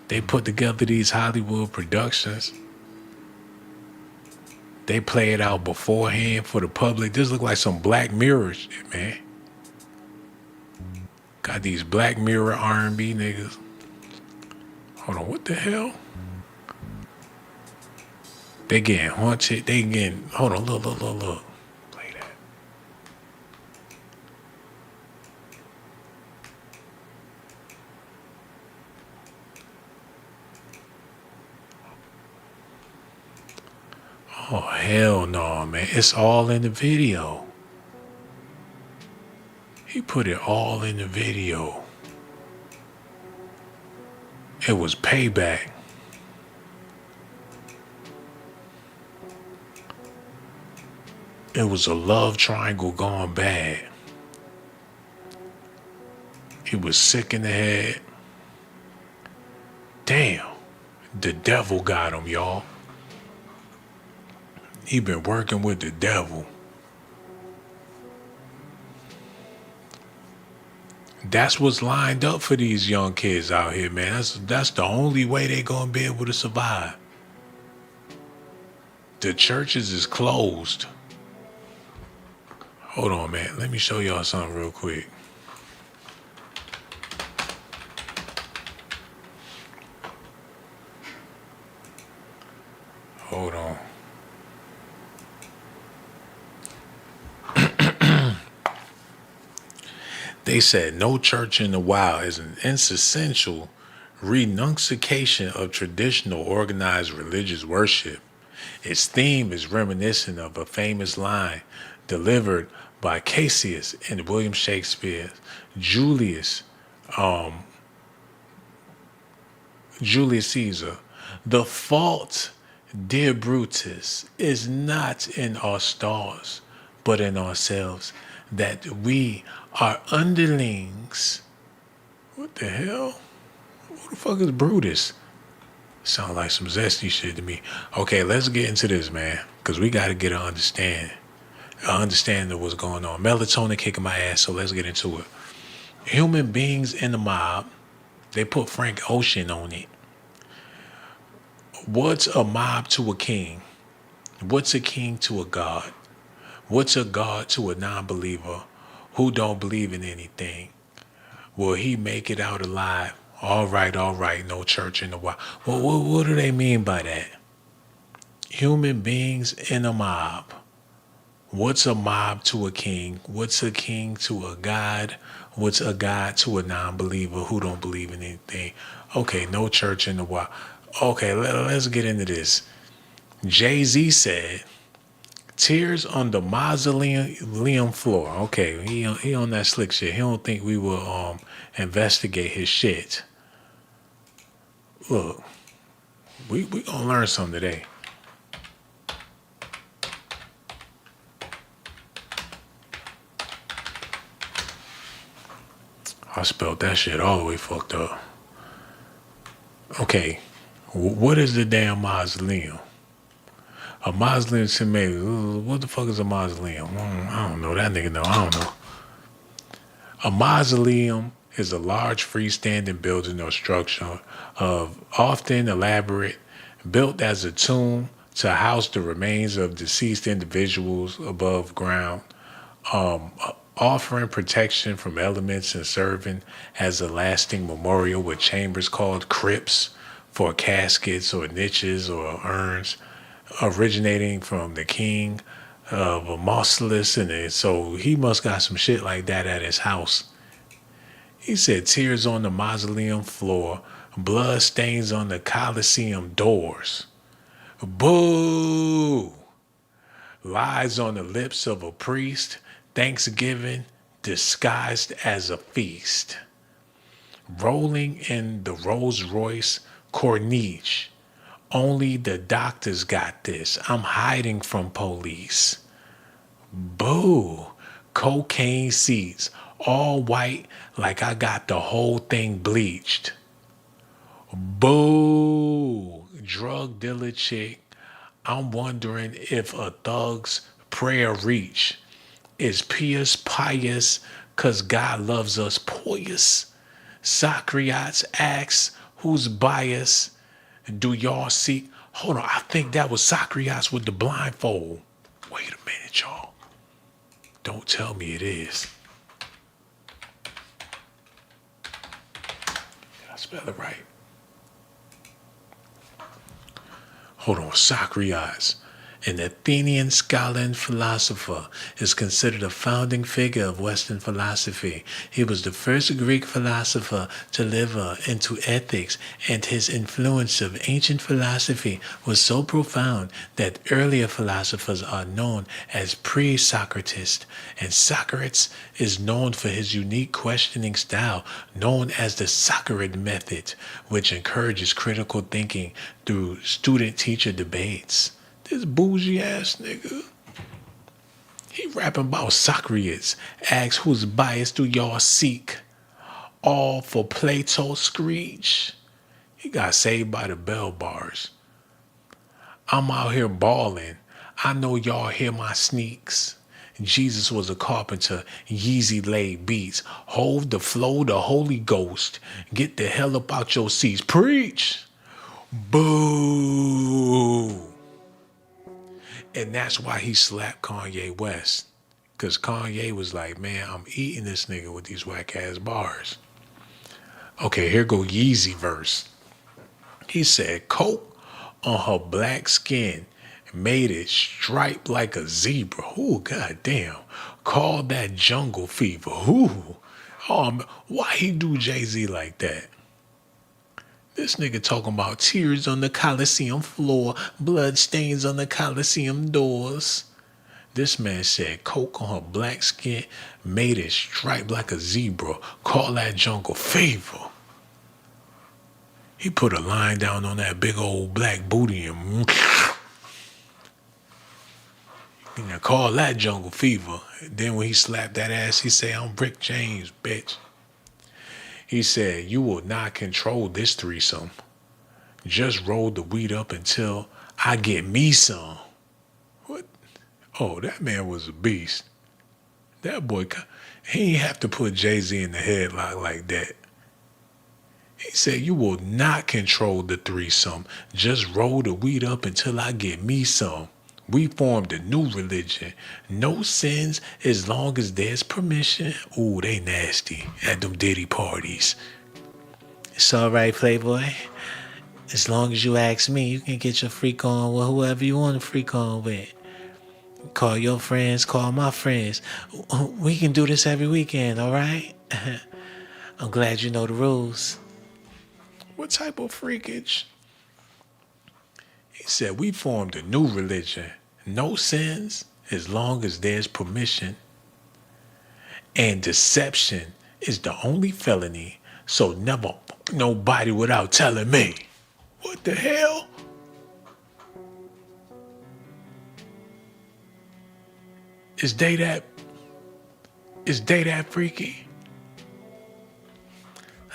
They put together these Hollywood productions. They play it out beforehand for the public. This look like some Black Mirror shit, man. Got these Black Mirror R&B niggas. Hold on, what the hell? They getting haunted. They getting, hold on, look. Play that. Oh, hell no, man. It's all in the video. He put it all in the video. It was payback. It was a love triangle gone bad. He was sick in the head. Damn. The devil got him, y'all. He been working with the devil. That's what's lined up for these young kids out here, man. That's the only way they gonna be able to survive. The churches is closed. Hold on, man. Let me show y'all something real quick. Hold on. They said no church in the wild is an insessential renunciation of traditional organized religious worship. Its theme is reminiscent of a famous line delivered by Cassius in William Shakespeare's Julius Caesar. The fault, dear Brutus, is not in our stars, but in ourselves, that we are underlings. What the hell? Who the fuck is Brutus? Sound like some zesty shit to me. Okay, let's get into this, man, because we got to get an understanding of what's going on. Melatonin kicking my ass, so let's get into it. Human beings in the mob, they put Frank Ocean on it. What's a mob to a king? What's a king to a god? What's a god to a non-believer who don't believe in anything? Will he make it out alive? All right, no church in the wild. Well, what do they mean by that? Human beings in a mob. What's a mob to a king? What's a king to a god? What's a god to a non-believer who don't believe in anything? Okay, no church in the wild. Okay, let's get into this. Jay-Z said, tears on the mausoleum floor. Okay, he on that slick shit. He don't think we will investigate his shit. Look, we gonna learn something today. I spelled that shit all the way fucked up. Okay, what is the damn mausoleum? A mausoleum to me, what the fuck is a mausoleum? I don't know. That nigga know. I don't know. A mausoleum is a large freestanding building or structure of often elaborate, built as a tomb to house the remains of deceased individuals above ground, offering protection from elements and serving as a lasting memorial with chambers called crypts for caskets or niches or urns, originating from the king of a mausolus, and so he must got some shit like that at his house. He said tears on the mausoleum floor, blood stains on the Colosseum doors. Boo! Lies on the lips of a priest, Thanksgiving disguised as a feast. Rolling in the Rolls Royce Corniche. Only the doctors got this. I'm hiding from police. Boo. Cocaine seats. All white like I got the whole thing bleached. Boo. Drug dealer chick. I'm wondering if a thug's prayer reach. Is pious cause God loves us pious? Socrates asks, who's biased? Do y'all seek? Hold on, I think that was Socrates with the blindfold. Wait a minute, y'all. Don't tell me it is. Did I spell it right? Hold on, Socrates, an Athenian scholar and philosopher, is considered a founding figure of Western philosophy. He was the first Greek philosopher to live into ethics, and his influence of ancient philosophy was so profound that earlier philosophers are known as pre-Socratists, and Socrates is known for his unique questioning style, known as the Socratic method, which encourages critical thinking through student-teacher debates. This bougie ass nigga. He rapping about Socrates. Asks whose bias do y'all seek? All for Plato screech. He got saved by the bell bars. I'm out here balling. I know y'all hear my sneaks. Jesus was a carpenter. Yeezy laid beats. Hold the flow, the Holy Ghost. Get the hell up out your seats. Preach. Boo. And that's why he slapped Kanye West. Because Kanye was like, man, I'm eating this nigga with these whack ass bars. Okay, here go Yeezy verse. He said, coke on her black skin made it striped like a zebra. Ooh, goddamn. Called that jungle fever. Ooh. Why he do Jay-Z like that? This nigga talking about tears on the Coliseum floor, blood stains on the Coliseum doors. This man said coke on her black skin made it striped like a zebra. Call that jungle fever. He put a line down on that big old black booty and call that jungle fever. Then when he slapped that ass, he said, I'm Rick James, bitch. He said, you will not control this threesome. Just roll the weed up until I get me some. What? Oh, that man was a beast. That boy, he ain't have to put Jay-Z in the headlock like that. He said, you will not control the threesome. Just roll the weed up until I get me some. We formed a new religion. No sins as long as there's permission. Ooh, they nasty at them Diddy parties. It's all right, Playboy. As long as you ask me, you can get your freak on with whoever you want to freak on with. Call your friends, call my friends. We can do this every weekend, all right? I'm glad you know the rules. What type of freakage? He said, we formed a new religion. No sins as long as there's permission. And deception is the only felony, so never fuck nobody without telling me. What the hell? Is they that freaky?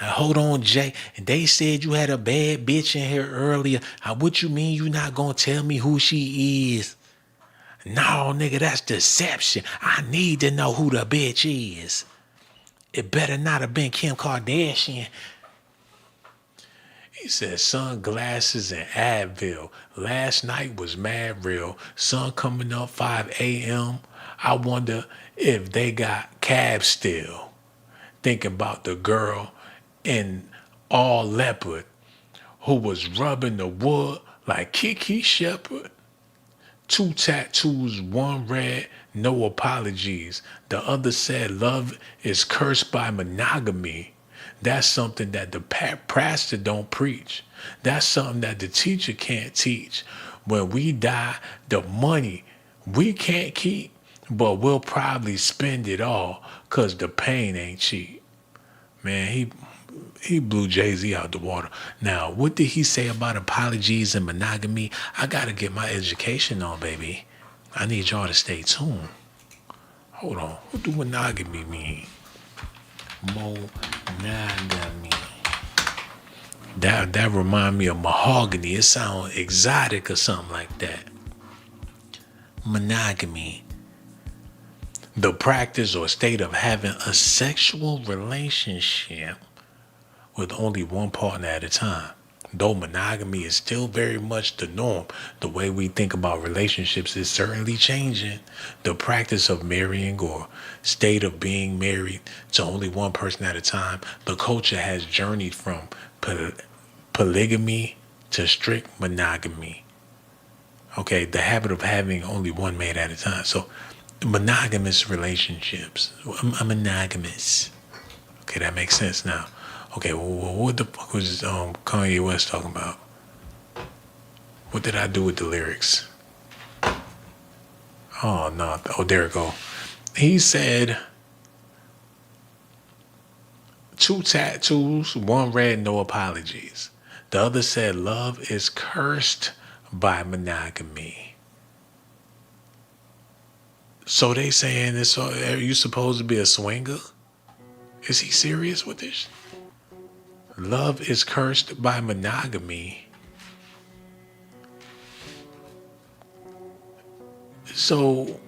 Now, hold on, Jay. And they said you had a bad bitch in here earlier. What you mean you not gonna tell me who she is? No, nigga, that's deception. I need to know who the bitch is. It better not have been Kim Kardashian. He said sunglasses and Advil. Last night was mad real. Sun coming up 5 a.m. I wonder if they got cabs still. Thinking about the girl in all leopard who was rubbing the wood like Kiki Shepherd. 2 tattoos, 1 red, no apologies. The other said love is cursed by monogamy. That's something that the pastor don't preach. That's something that the teacher can't teach. When we die, the money we can't keep, but we'll probably spend it all because the pain ain't cheap. Man, he blew Jay-Z out the water. Now, what did he say about apologies and monogamy? I got to get my education on, baby. I need y'all to stay tuned. Hold on. What do monogamy mean? Monogamy. That remind me of mahogany. It sounds exotic or something like that. Monogamy. The practice or state of having a sexual relationship with only one partner at a time. Though monogamy is still very much the norm, the way we think about relationships is certainly changing. The practice of marrying or state of being married to only one person at a time, the culture has journeyed from polygamy to strict monogamy. Okay, the habit of having only one mate at a time. So monogamous relationships. I'm monogamous. Okay, that makes sense now. Okay, well, what the fuck was Kanye West talking about? What did I do with the lyrics? Oh, no. Oh, there it go. He said, 2 tattoos, 1 red, no apologies. The other said, love is cursed by monogamy. So they saying this, are you supposed to be a swinger? Is he serious with this? Love is cursed by monogamy. So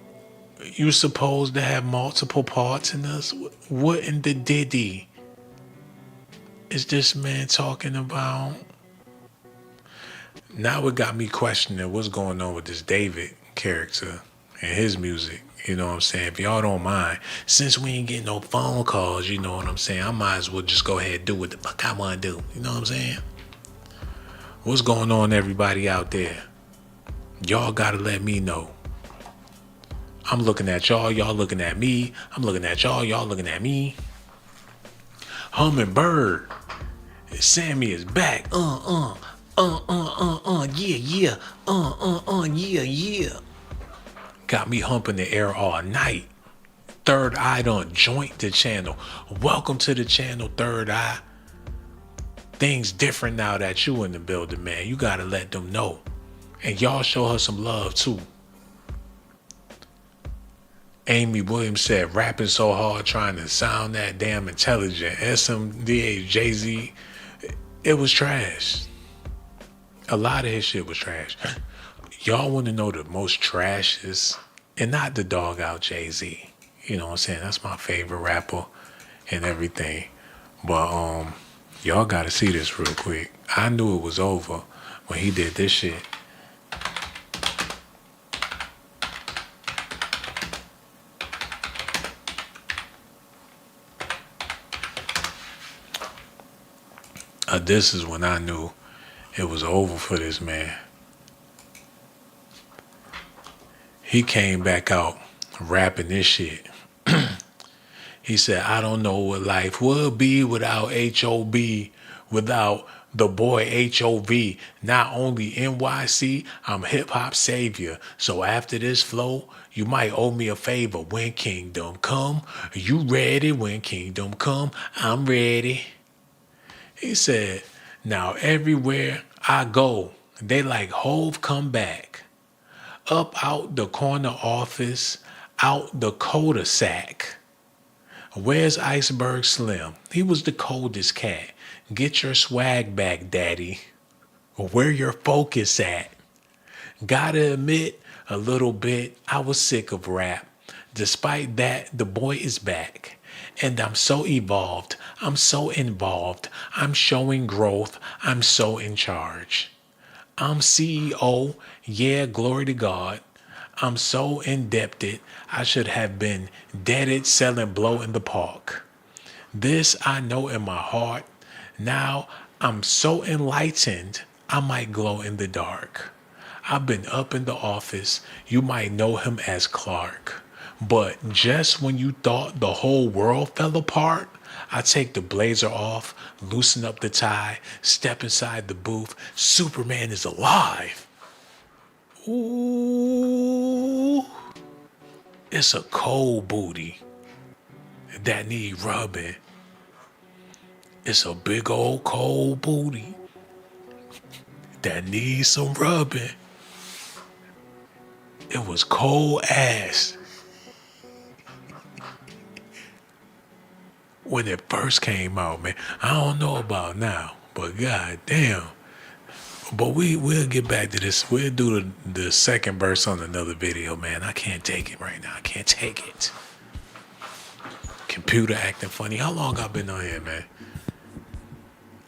you're supposed to have multiple parts in us? What in the Diddy is this man talking about? Now it got me questioning what's going on with this David character and his music. You know what I'm saying? If y'all don't mind, since we ain't getting no phone calls, you know what I'm saying? I might as well just go ahead and do what the fuck I want to do. You know what I'm saying? What's going on, everybody out there? Y'all got to let me know. I'm looking at y'all. Y'all looking at me. I'm looking at y'all. Y'all looking at me. Hummingbird. Sammy is back. Yeah. Yeah. Got me humping the air all night. Third Eye done joint the channel. Welcome to the channel, Third Eye. Things different now that you in the building, man. You gotta let them know. And y'all show her some love too. Amy Williams said, rapping so hard, trying to sound that damn intelligent. SMDA, Jay-Z, it was trash. A lot of his shit was trash. Y'all want to know the most trashiest, and not the dog out Jay-Z. You know what I'm saying? That's my favorite rapper and everything. But y'all got to see this real quick. I knew it was over when he did this shit. This is when I knew It was over for this man. He came back out rapping this shit. He said, I don't know what life would be without H.O.B., without the boy H.O.V. Not only NYC, I'm hip-hop savior. So after this flow, you might owe me a favor. When kingdom come, you ready? When kingdom come, I'm ready. He said, now everywhere I go, they like, Hove, come back. Up out the corner office, out the cul-de-sac. Where's Iceberg Slim? He was the coldest cat. Get your swag back, daddy. Where your focus at? Gotta admit, a little bit, I was sick of rap. Despite that, the boy is back. And I'm so evolved. I'm so involved. I'm showing growth. I'm so in charge. I'm CEO. Yeah, glory to God. I'm so indebted, I should have been deaded selling blow in the park. This I know in my heart. Now I'm so enlightened, I might glow in the dark. I've been up in the office, you might know him as Clark. But just when you thought the whole world fell apart, I take the blazer off, loosen up the tie, step inside the booth. Superman is alive. Ooh, it's a cold booty that need rubbing. It's a big old cold booty that needs some rubbing. It was cold ass when it first came out, man. I don't know about now, but goddamn. But we'll get back to this. We'll do the second verse on another video, man. I can't take it right now. I can't take it. Computer acting funny. How long I been on here, man?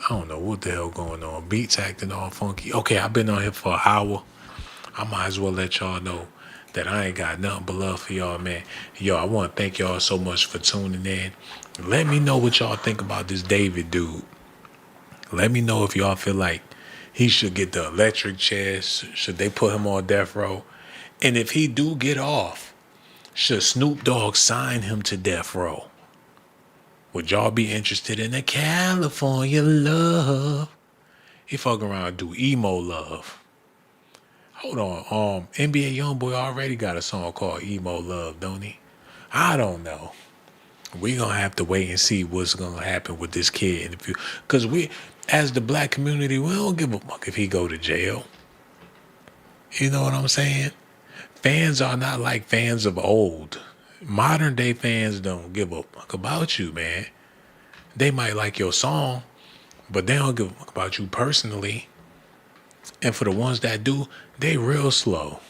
I don't know what the hell going on. Beats acting all funky. Okay, I've been on here for an hour. I might as well let y'all know that I ain't got nothing but love for y'all, man. Yo, I want to thank y'all so much for tuning in. Let me know what y'all think about this David dude. Let me know if y'all feel like he should get the electric chair. Should they put him on death row? And if he do get off, should Snoop Dogg sign him to death row? Would y'all be interested in the California love? He fuck around and do emo love. Hold on, NBA Youngboy already got a song called Emo Love, don't he? I don't know. We gonna have to wait and see what's gonna happen with this kid in the future. Cause we, as the black community, we don't give a fuck if he go to jail. You know what I'm saying? Fans are not like fans of old. Modern day fans don't give a fuck about you, man. They might like your song, but they don't give a fuck about you personally. And for the ones that do, they real slow.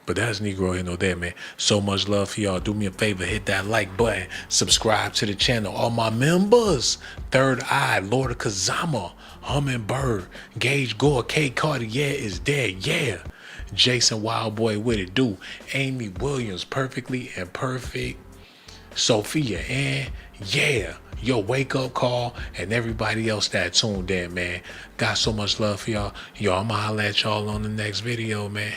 But that's Negro here, no there, man. So much love for y'all. Do me a favor, hit that like button. Subscribe to the channel. All my members. Third Eye, Lord of Kazama, Hummingbird, Gage Gore, K Cartier is dead, yeah. Jason Wildboy, what it do? Amy Williams, Perfectly Imperfect, Sophia Ann, yeah. Your wake up call and everybody else that tuned in, man. Got so much love for y'all. Yo, I'ma holla at y'all on the next video, man.